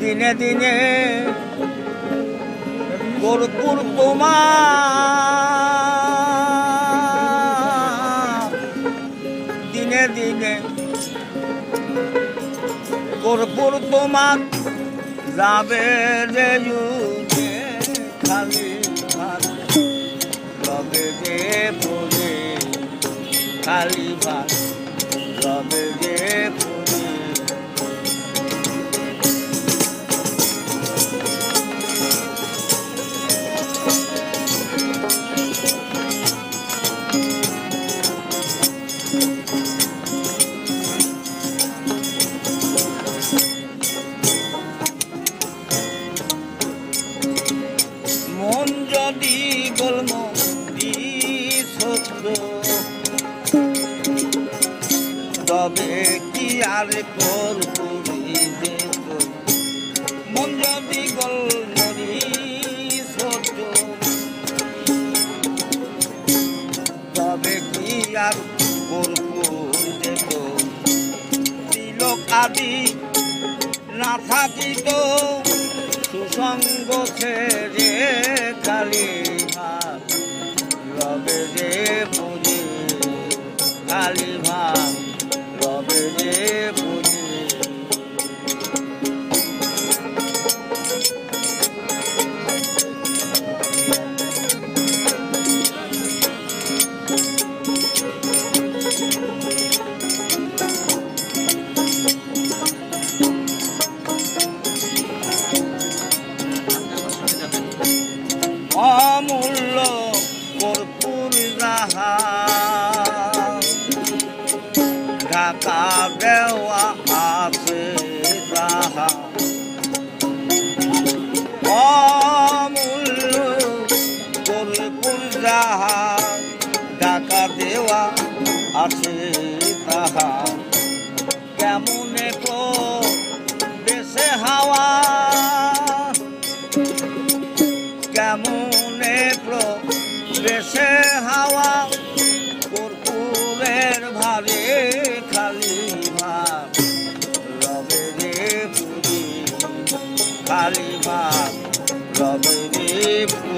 দিনে দিনে কর্পূর তোমার দিনে দিনে কর্পূর তোমার যাবে যে যুগে খালি ভাত রবে যে পড়ে খালি ভাত রবে যে পড়ে মন যদি গোলম সত্য তবে কি আর করবি মন যদি গোলমরি সত্য তবে কি আর করবো যেত তিলক আদি না থাকিত সুসঙ্গ ছেড়ে খালি ভাত রবে যে পুজে খালি ভাত রবে যে পুজে অমূল্য কর্পূর যাহা ঢাকা দেওয়া আছে যাহা অমূল্য কর্পূর যাহা ঢাকা দেওয়া আছে তাহা কেমনে তো দেশে হাওয়া কেমনে প্রবেশে হাওয়া কর্পূরের ভারে খালি ভাত রবে রে পুরি খালি ভাত রবে রে পুরি।